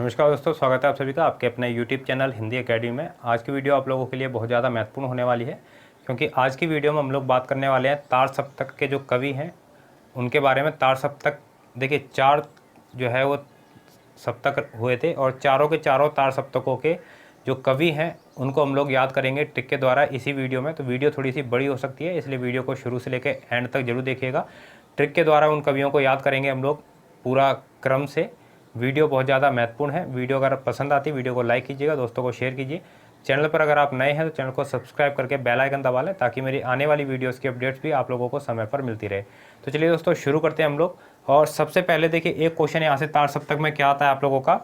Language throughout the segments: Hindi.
नमस्कार दोस्तों, स्वागत है आप सभी का आपके अपने YouTube चैनल हिंदी एकेडमी में। आज की वीडियो आप लोगों के लिए बहुत ज़्यादा महत्वपूर्ण होने वाली है, क्योंकि आज की वीडियो में हम लोग बात करने वाले हैं तार सप्तक के जो कवि हैं उनके बारे में। तार सप्तक देखिए, 4 जो है वो सप्तक हुए थे और चारों के चारों तार सप्तकों के जो कवि हैं उनको हम लोग याद करेंगे ट्रिक के द्वारा इसी वीडियो में। तो वीडियो थोड़ी सी बड़ी हो सकती है, इसलिए वीडियो को शुरू से लेकर एंड तक जरूर देखिएगा। ट्रिक के द्वारा उन कवियों को याद करेंगे हम लोग पूरा क्रम से। वीडियो बहुत ज़्यादा महत्वपूर्ण है। वीडियो अगर पसंद आती है वीडियो को लाइक कीजिएगा, दोस्तों को शेयर कीजिए। चैनल पर अगर आप नए हैं तो चैनल को सब्सक्राइब करके बेल आइकन दबा लें, ताकि मेरी आने वाली वीडियोस की अपडेट्स भी आप लोगों को समय पर मिलती रहे। तो चलिए दोस्तों, शुरू करते हैं हम लोग। और सबसे पहले देखिए, एक क्वेश्चन यहाँ से तार सप्तक में क्या आता है आप लोगों का,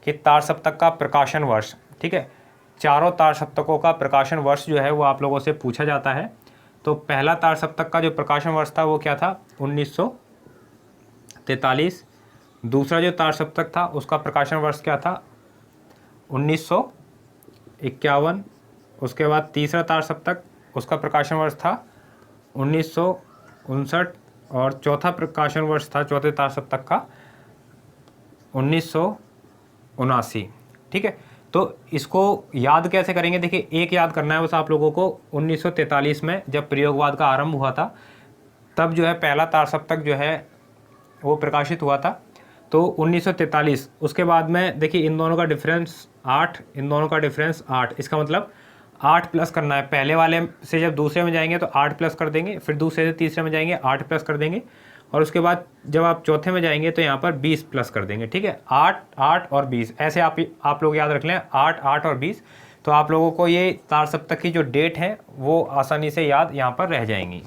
कि तार सप्तक का प्रकाशन वर्ष। ठीक है, चारों तार सप्तकों का प्रकाशन वर्ष जो है वो आप लोगों से पूछा जाता है। तो पहला तार सप्तक का जो प्रकाशन वर्ष था वो क्या था, 1943। दूसरा जो तार सप्तक था उसका प्रकाशन वर्ष क्या था, 1951। उसके बाद तीसरा तार सप्तक उसका प्रकाशन वर्ष था 1959। और चौथा प्रकाशन वर्ष था चौथे तार सप्तक का 1979। ठीक है, तो इसको याद कैसे करेंगे, देखिए एक याद करना है बस आप लोगों को। 1943 में जब प्रयोगवाद का आरंभ हुआ था, तब जो है पहला तार सप्तक जो है वो प्रकाशित हुआ था, तो 1943। उसके बाद में देखिए इन दोनों का डिफरेंस 8, इन दोनों का डिफरेंस 8। इसका मतलब 8 प्लस करना है। पहले वाले से जब दूसरे में जाएंगे तो 8 प्लस कर देंगे, फिर दूसरे से तीसरे में जाएंगे 8 प्लस कर देंगे, और उसके बाद जब आप चौथे में जाएंगे तो यहाँ पर 20 प्लस कर देंगे। ठीक है, 8, 8 और 20, ऐसे आप लोग याद रख लें, 8, 8 और 20। तो आप लोगों को ये तार सप्तक की जो डेट है वो आसानी से याद यहाँ पर रह जाएंगी।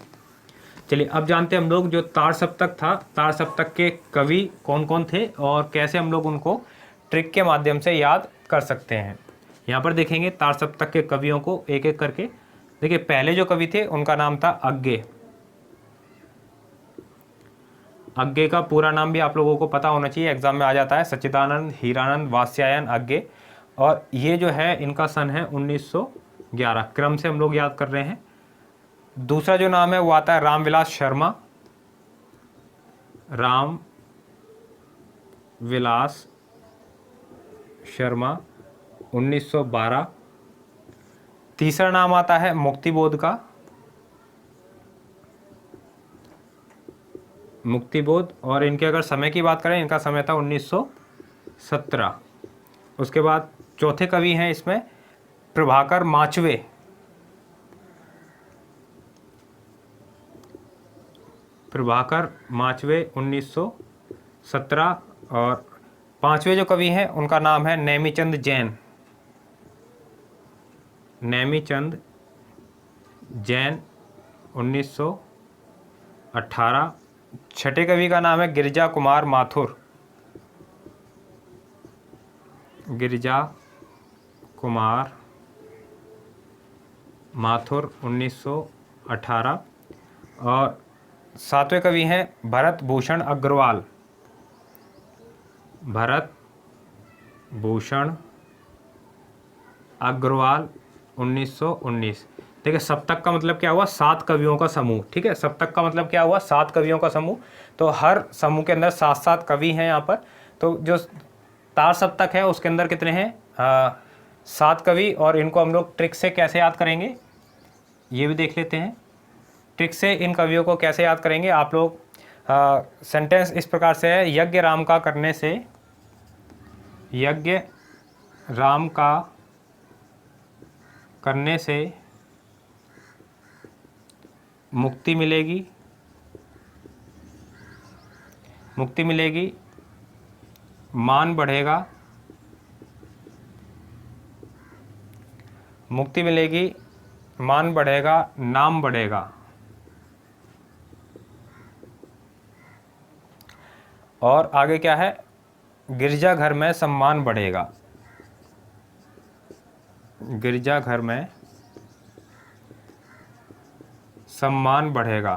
चलिए अब जानते हैं हम लोग जो तार सप्तक था, तार सप्तक के कवि कौन कौन थे और कैसे हम लोग उनको ट्रिक के माध्यम से याद कर सकते हैं। यहाँ पर देखेंगे तार सप्तक के कवियों को एक एक करके। देखिए पहले जो कवि थे उनका नाम था अज्ञे। अज्ञे का पूरा नाम भी आप लोगों को पता होना चाहिए, एग्जाम में आ जाता है, सच्चिदानंद हीरानंद वात्स्यायन अज्ञे। और ये जो है इनका सन है 1911। क्रम से हम लोग याद कर रहे हैं। दूसरा जो नाम है वो आता है रामविलास शर्मा। राम विलास शर्मा 1912। तीसरा नाम आता है मुक्तिबोध का, मुक्तिबोध। और इनके अगर समय की बात करें, इनका समय था 1917। उसके बाद चौथे कवि हैं इसमें प्रभाकर माचवे। प्रभाकर माचवे 1917। और पांचवें जो कवि हैं उनका नाम है नेमीचंद जैन। नेमीचंद जैन 1918। छठे कवि का नाम है गिरिजा कुमार माथुर। गिरिजा कुमार माथुर 1918। और सातवें कवि हैं भरत भूषण अग्रवाल। भरत भूषण अग्रवाल 1919। देखिए सप्तक का मतलब क्या हुआ, 7 कवियों का समूह। ठीक है, सप्तक का मतलब क्या हुआ, 7 कवियों का समूह। तो हर समूह के अंदर 7-7 कवि हैं यहाँ पर। तो जो तार सप्तक है उसके अंदर कितने हैं, 7 कवि। और इनको हम लोग ट्रिक से कैसे याद करेंगे ये भी देख लेते हैं। ट्रिक से इन कवियों को कैसे याद करेंगे आप लोग, सेंटेंस इस प्रकार से है, यज्ञ राम का करने से, यज्ञ राम का करने से मुक्ति मिलेगी, मुक्ति मिलेगी, मान बढ़ेगा, मुक्ति मिलेगी, मान बढ़ेगा, नाम बढ़ेगा। और आगे क्या है, गिरजाघर में सम्मान बढ़ेगा। गिरजाघर में सम्मान बढ़ेगा।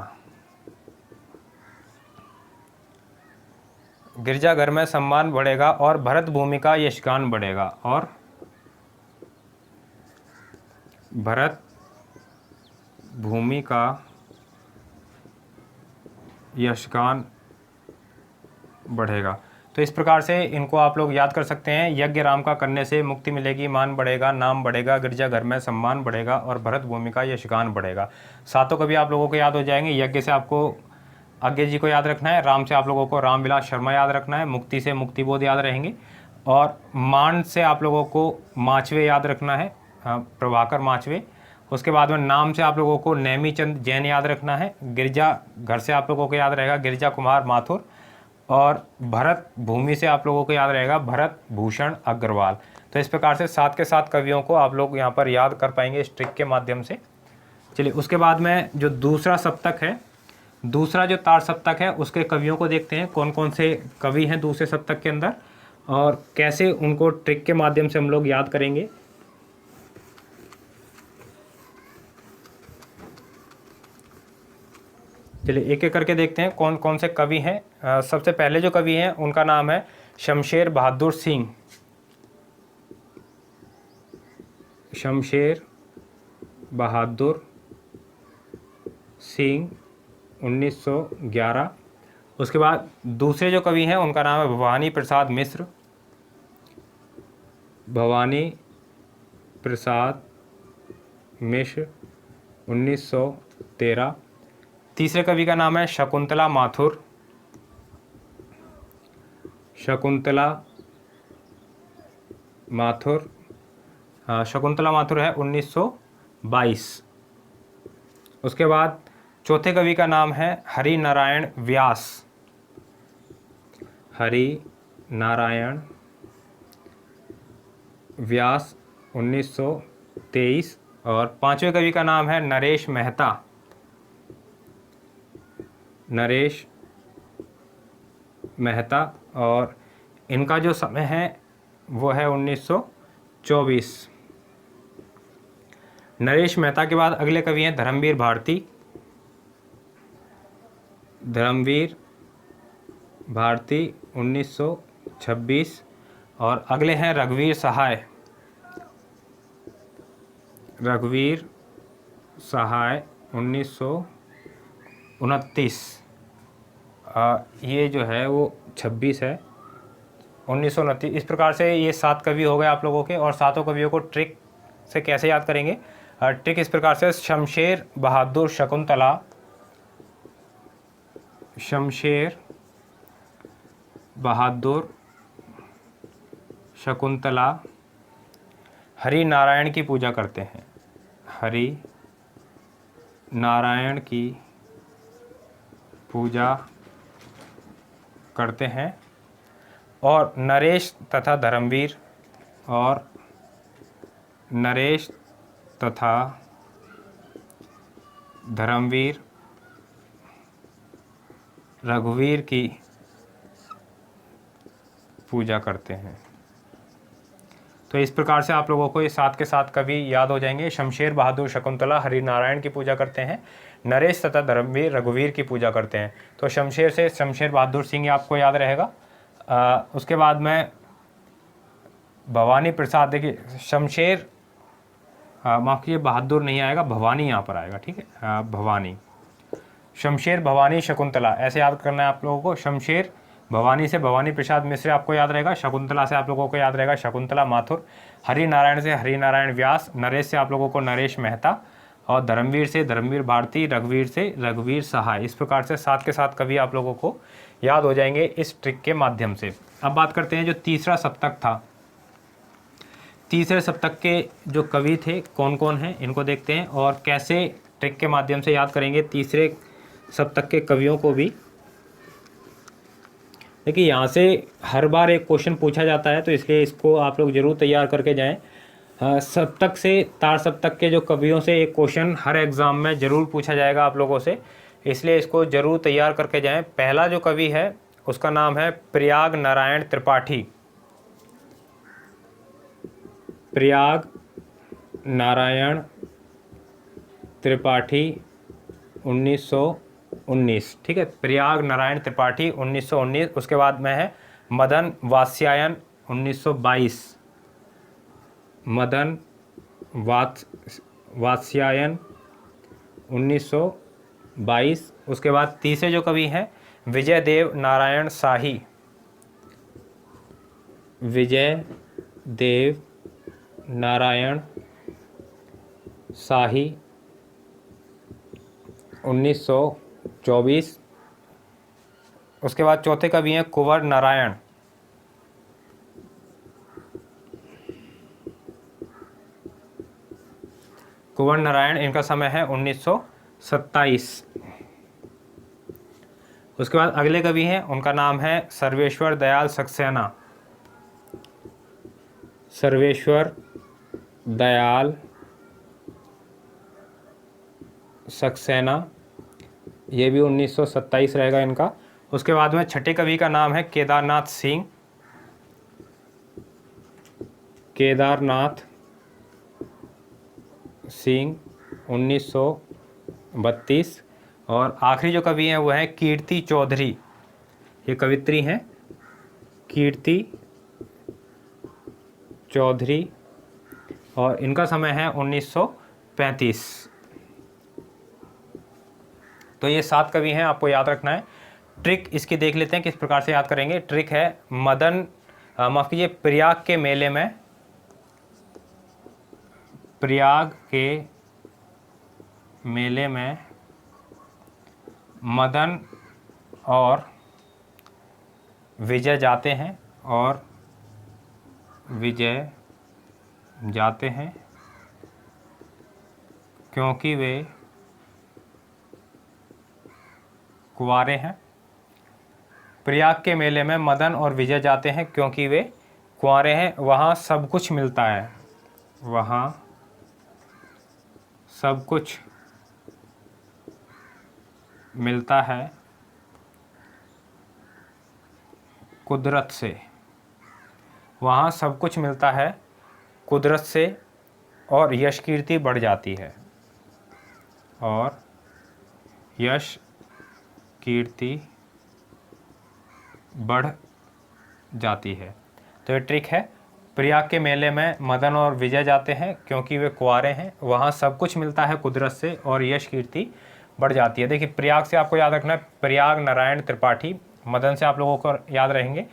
गिरजाघर में सम्मान बढ़ेगा और भरत भूमि का यशगान बढ़ेगा। और भरत भूमि का यशगान बढ़ेगा। तो इस प्रकार से इनको आप लोग याद कर सकते हैं। यज्ञ राम का करने से मुक्ति मिलेगी, मान बढ़ेगा, नाम बढ़ेगा, गिरजा घर में सम्मान बढ़ेगा और भरत भूमि का यशगान बढ़ेगा। सातों कवि आप लोगों को याद हो जाएंगे। यज्ञ से आपको अज्ञे जी को याद रखना है, राम से आप लोगों को रामविलास शर्मा याद रखना है, मुक्ति से मुक्तिबोध याद रहेंगे, और मान से आप लोगों को माचवे याद रखना है, प्रभाकर माचवे। उसके बाद में नाम से आप लोगों को नेमीचंद जैन याद रखना है। गिरजा घर से आप लोगों को याद रहेगा गिरजा कुमार माथुर, और भरत भूमि से आप लोगों को याद रहेगा भरत भूषण अग्रवाल। तो इस प्रकार से 7 के 7 कवियों को आप लोग यहाँ पर याद कर पाएंगे इस ट्रिक के माध्यम से। चलिए उसके बाद में जो दूसरा सप्तक है, दूसरा जो ताड़ सप्तक है उसके कवियों को देखते हैं, कौन कौन से कवि हैं दूसरे सप्तक के अंदर और कैसे उनको ट्रिक के माध्यम से हम लोग याद करेंगे। चलिए एक एक करके देखते हैं कौन कौन से कवि हैं। सबसे पहले जो कवि हैं उनका नाम है शमशेर बहादुर सिंह। शमशेर बहादुर सिंह 1911। उसके बाद दूसरे जो कवि हैं उनका नाम है भवानी प्रसाद मिश्र। भवानी प्रसाद मिश्र 1913। तीसरे कवि का नाम है शकुंतला माथुर। शकुंतला माथुर, शकुंतला माथुर है 1922। उसके बाद चौथे कवि का नाम है हरि नारायण व्यास। हरि नारायण व्यास 1923। और पांचवें कवि का नाम है नरेश मेहता। नरेश मेहता, और इनका जो समय है वो है 1924। नरेश मेहता के बाद अगले कवि हैं धर्मवीर भारती। धर्मवीर भारती 1926। और अगले हैं रघुवीर सहाय। रघुवीर सहाय 1929। ये जो है वो 26 है, 1929। इस प्रकार से ये 7 कवि हो गए आप लोगों के। और सातों कवियों को ट्रिक से कैसे याद करेंगे? ट्रिक इस प्रकार से, शमशेर बहादुर शकुंतला, शमशेर बहादुर शकुंतला हरि नारायण की पूजा करते हैं। हरि नारायण की पूजा करते हैं। और नरेश तथा धर्मवीर, और नरेश तथा धर्मवीर रघुवीर की पूजा करते हैं। तो इस प्रकार से आप लोगों को ये 7 के 7 कवि याद हो जाएंगे। शमशेर बहादुर शकुंतला हरि नारायण की पूजा करते हैं, नरेश तथा धर्मवीर रघुवीर की पूजा करते हैं। तो शमशेर से शमशेर बहादुर सिंह आपको याद रहेगा। उसके बाद में भवानी प्रसाद, देखिए शमशेर, माफ़ कीजिए बहादुर नहीं आएगा, भवानी यहाँ पर आएगा, ठीक है, भवानी। शमशेर भवानी शकुंतला ऐसे याद करना है आप लोगों को। शमशेर भवानी से भवानी प्रसाद मिश्र आपको याद रहेगा। शकुंतला से आप लोगों को याद रहेगा शकुंतला माथुर। हरि नारायण से हरि नारायण व्यास। नरेश से आप लोगों को नरेश मेहता, और धर्मवीर से धर्मवीर भारती, रघुवीर से रघुवीर सहाय। इस प्रकार से 7 के 7 कवि आप लोगों को याद हो जाएंगे इस ट्रिक के माध्यम से। अब बात करते हैं जो तीसरा सप्तक था। तीसरे सप्तक के जो कवि थे कौन कौन हैं इनको देखते हैं और कैसे ट्रिक के माध्यम से याद करेंगे तीसरे सप्तक के कवियों को भी। देखिए यहाँ से हर बार एक क्वेश्चन पूछा जाता है, तो इसलिए इसको आप लोग ज़रूर तैयार करके जाएं। सप्तक से, तार सप्तक के जो कवियों से एक क्वेश्चन हर एग्ज़ाम में ज़रूर पूछा जाएगा आप लोगों से, इसलिए इसको ज़रूर तैयार करके जाएं। पहला जो कवि है उसका नाम है प्रयाग नारायण त्रिपाठी। प्रयाग नारायण त्रिपाठी 1919, ठीक है, प्रयाग नारायण त्रिपाठी 1919। उसके बाद में है मदन वात्स्यायन 1922। मदन वात्स्यायन 1922। उसके बाद तीसरे जो कवि हैं विजय देव नारायण शाही। विजय देव नारायण शाही 1924। उसके बाद चौथे कवि हैं कुंवर नारायण। कुंवर नारायण, इनका समय है 1927। उसके बाद अगले कवि हैं, उनका नाम है सर्वेश्वर दयाल सक्सेना। सर्वेश्वर दयाल सक्सेना, ये भी 1927 रहेगा इनका। उसके बाद में छठे कवि का नाम है केदारनाथ सिंह। केदारनाथ सिंह 1932। और आखिरी जो कवि हैं वो हैं कीर्ति चौधरी। ये कवित्री हैं कीर्ति चौधरी, और इनका समय है 1935। तो ये 7 कवि हैं, आपको याद रखना है। ट्रिक इसकी देख लेते हैं किस प्रकार से याद करेंगे। ट्रिक है माफ़ कीजिए, प्रयाग के मेले में, प्रयाग के मेले में मदन और विजय जाते हैं, और विजय जाते हैं क्योंकि वे कुंवारे हैं। प्रयाग के मेले में मदन और विजय जाते हैं क्योंकि वे कुंवारे हैं, वहाँ सब कुछ मिलता है, वहाँ सब कुछ मिलता है कुदरत से, वहाँ सब कुछ मिलता है कुदरत से, और यश कीर्ति बढ़ जाती है, और यश कीर्ति बढ़ जाती है। तो ये ट्रिक है। प्रयाग के मेले में मदन और विजय जाते हैं क्योंकि वे कुंवारे हैं, वहाँ सब कुछ मिलता है कुदरत से, और यश कीर्ति बढ़ जाती है। देखिए, प्रयाग से आपको याद रखना है प्रयाग नारायण त्रिपाठी। मदन से आप लोगों को याद रहेंगे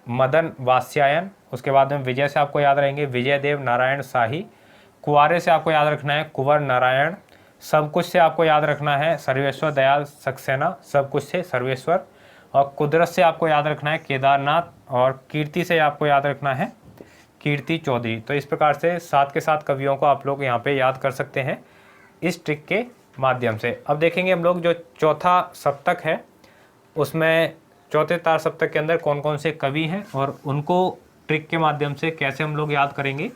मदन वात्स्यायन। उसके बाद में विजय से आपको याद रहेंगे विजय देव नारायण शाही। कुंवारे से आपको याद रखना है कुंवर नारायण। सब कुछ से आपको याद रखना है सर्वेश्वर दयाल सक्सेना, सब कुछ से सर्वेश्वर। और कुदरत से आपको याद रखना है केदारनाथ, और कीर्ति से आपको याद रखना है कीर्ति चौधरी। तो इस प्रकार से 7 के 7 कवियों को आप लोग यहाँ पे याद कर सकते हैं इस ट्रिक के माध्यम से। अब देखेंगे हम लोग जो चौथा सप्तक है, उसमें चौथे तार सप्तक के अंदर कौन कौन से कवि हैं और उनको ट्रिक के माध्यम से कैसे हम लोग याद करेंगे।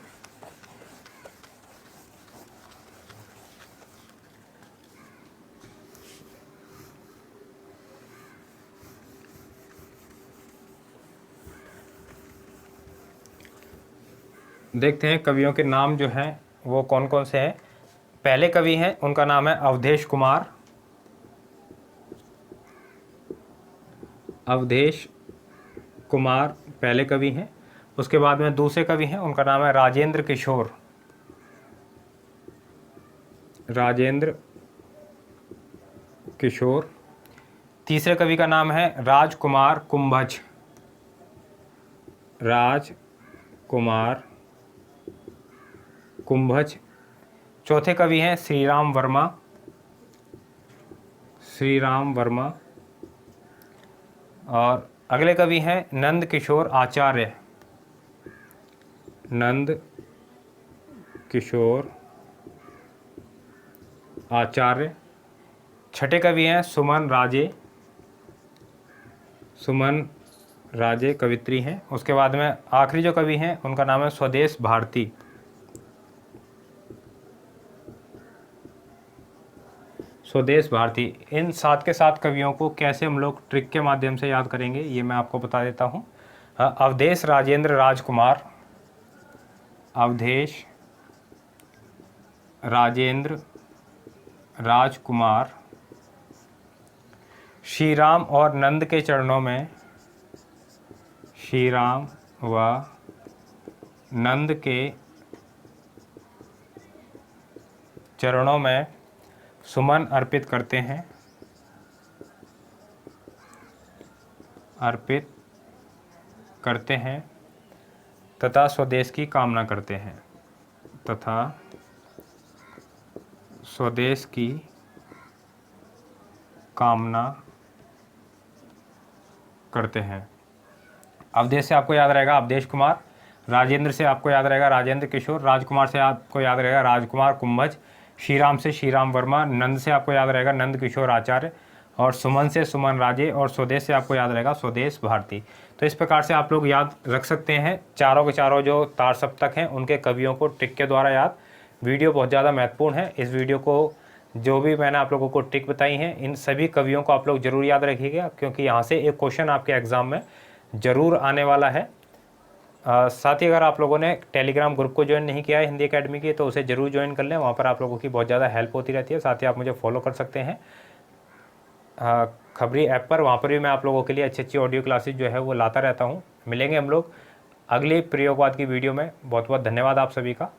देखते हैं कवियों के नाम जो हैं वो कौन कौन से हैं। पहले कवि हैं, उनका नाम है अवधेश कुमार। अवधेश कुमार पहले कवि हैं। उसके बाद में दूसरे कवि हैं, उनका नाम है राजेंद्र किशोर। राजेंद्र किशोर। तीसरे कवि का नाम है राजकुमार कुंभज। राजकुमार कुंभज। चौथे कवि हैं श्री राम वर्मा। श्री राम वर्मा। और अगले कवि हैं नंद किशोर आचार्य। नंद किशोर आचार्य। छठे कवि हैं सुमन राजे। सुमन राजे कवित्री हैं। उसके बाद में आखिरी जो कवि हैं उनका नाम है स्वदेश भारती। स्वदेश भारती। इन 7 के 7 कवियों को कैसे हम लोग ट्रिक के माध्यम से याद करेंगे ये मैं आपको बता देता हूँ। अवधेश राजेंद्र राजकुमार। अवधेश राजेंद्र राजकुमार श्री राम और नंद के चरणों में, श्री राम व नंद के चरणों में सुमन अर्पित करते हैं, अर्पित करते हैं। तथा स्वदेश की कामना करते हैं, तथा स्वदेश की कामना करते हैं। अवधेश से आपको याद रहेगा अवधेश कुमार, राजेंद्र से आपको याद रहेगा राजेंद्र किशोर, राजकुमार से आपको याद रहेगा राजकुमार कुंभज, श्रीराम से श्रीराम वर्मा, नंद से आपको याद रहेगा नंद किशोर आचार्य, और सुमन से सुमन राजे, और स्वदेश से आपको याद रहेगा स्वदेश भारती। तो इस प्रकार से आप लोग याद रख सकते हैं चारों के चारों जो तार सप्तक हैं उनके कवियों को ट्रिक के द्वारा याद। वीडियो बहुत ज़्यादा महत्वपूर्ण है। इस वीडियो को जो भी मैंने आप लोगों को ट्रिक बताई हैं इन सभी कवियों को आप लोग जरूर याद रखिएगा, क्योंकि यहाँ से एक क्वेश्चन आपके एग्ज़ाम में ज़रूर आने वाला है। साथ ही अगर आप लोगों ने टेलीग्राम ग्रुप को ज्वाइन नहीं किया है हिंदी एकेडमी की तो उसे ज़रूर ज्वाइन कर लें, वहाँ पर आप लोगों की बहुत ज़्यादा हेल्प होती रहती है। साथ ही आप मुझे फॉलो कर सकते हैं खबरी ऐप पर, वहाँ पर भी मैं आप लोगों के लिए अच्छी अच्छी ऑडियो क्लासेज जो है वो लाता रहता हूँ। मिलेंगे हम लोग अगली प्रयोगवाद की वीडियो में। बहुत बहुत धन्यवाद आप सभी का।